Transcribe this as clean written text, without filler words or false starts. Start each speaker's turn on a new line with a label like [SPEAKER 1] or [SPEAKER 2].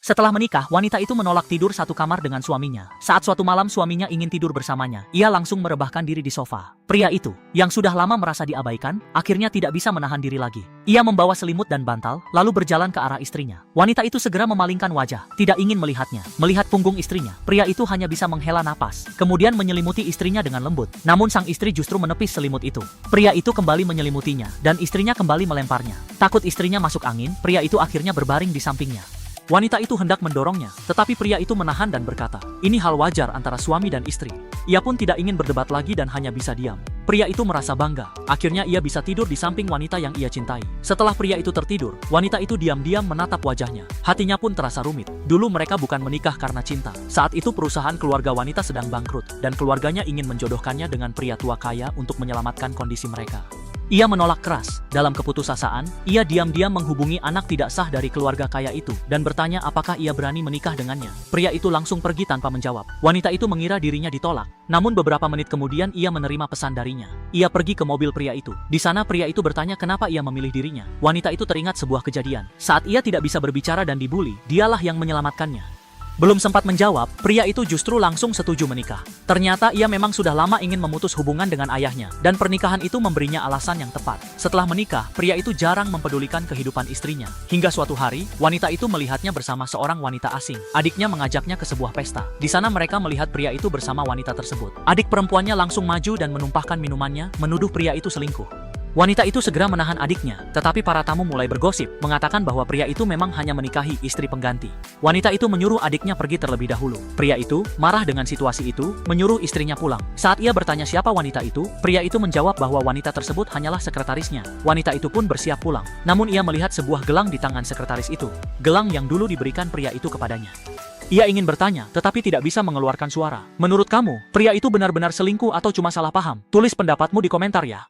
[SPEAKER 1] Setelah menikah, wanita itu menolak tidur satu kamar dengan suaminya. Saat suatu malam suaminya ingin tidur bersamanya, ia langsung merebahkan diri di sofa. Pria itu, yang sudah lama merasa diabaikan, akhirnya tidak bisa menahan diri lagi. Ia membawa selimut dan bantal, lalu berjalan ke arah istrinya. Wanita itu segera memalingkan wajah, tidak ingin melihatnya. Melihat punggung istrinya, pria itu hanya bisa menghela napas, kemudian menyelimuti istrinya dengan lembut. Namun sang istri justru menepis selimut itu. Pria itu kembali menyelimutinya, dan istrinya kembali melemparnya. Takut istrinya masuk angin, pria itu akhirnya berbaring di sampingnya. Wanita itu hendak mendorongnya, tetapi pria itu menahan dan berkata, "Ini hal wajar antara suami dan istri." Ia pun tidak ingin berdebat lagi dan hanya bisa diam. Pria itu merasa bangga. Akhirnya ia bisa tidur di samping wanita yang ia cintai. Setelah pria itu tertidur, wanita itu diam-diam menatap wajahnya. Hatinya pun terasa rumit. Dulu mereka bukan menikah karena cinta. Saat itu perusahaan keluarga wanita sedang bangkrut, dan keluarganya ingin menjodohkannya dengan pria tua kaya untuk menyelamatkan kondisi mereka. Ia menolak keras. Dalam keputusasaan, ia diam-diam menghubungi anak tidak sah dari keluarga kaya itu dan bertanya apakah ia berani menikah dengannya. Pria itu langsung pergi tanpa menjawab. Wanita itu mengira dirinya ditolak. Namun beberapa menit kemudian ia menerima pesan darinya. Ia pergi ke mobil pria itu. Di sana pria itu bertanya kenapa ia memilih dirinya. Wanita itu teringat sebuah kejadian. Saat ia tidak bisa berbicara dan dibully, dialah yang menyelamatkannya. Belum sempat menjawab, pria itu justru langsung setuju menikah. Ternyata ia memang sudah lama ingin memutus hubungan dengan ayahnya, dan pernikahan itu memberinya alasan yang tepat. Setelah menikah, pria itu jarang mempedulikan kehidupan istrinya. Hingga suatu hari, wanita itu melihatnya bersama seorang wanita asing. Adiknya mengajaknya ke sebuah pesta. Di sana mereka melihat pria itu bersama wanita tersebut. Adik perempuannya langsung maju dan menumpahkan minumannya, menuduh pria itu selingkuh. Wanita itu segera menahan adiknya, tetapi para tamu mulai bergosip, mengatakan bahwa pria itu memang hanya menikahi istri pengganti. Wanita itu menyuruh adiknya pergi terlebih dahulu. Pria itu, marah dengan situasi itu, menyuruh istrinya pulang. Saat ia bertanya siapa wanita itu, pria itu menjawab bahwa wanita tersebut hanyalah sekretarisnya. Wanita itu pun bersiap pulang. Namun ia melihat sebuah gelang di tangan sekretaris itu. Gelang yang dulu diberikan pria itu kepadanya. Ia ingin bertanya, tetapi tidak bisa mengeluarkan suara. Menurut kamu, pria itu benar-benar selingkuh atau cuma salah paham? Tulis pendapatmu di komentar ya.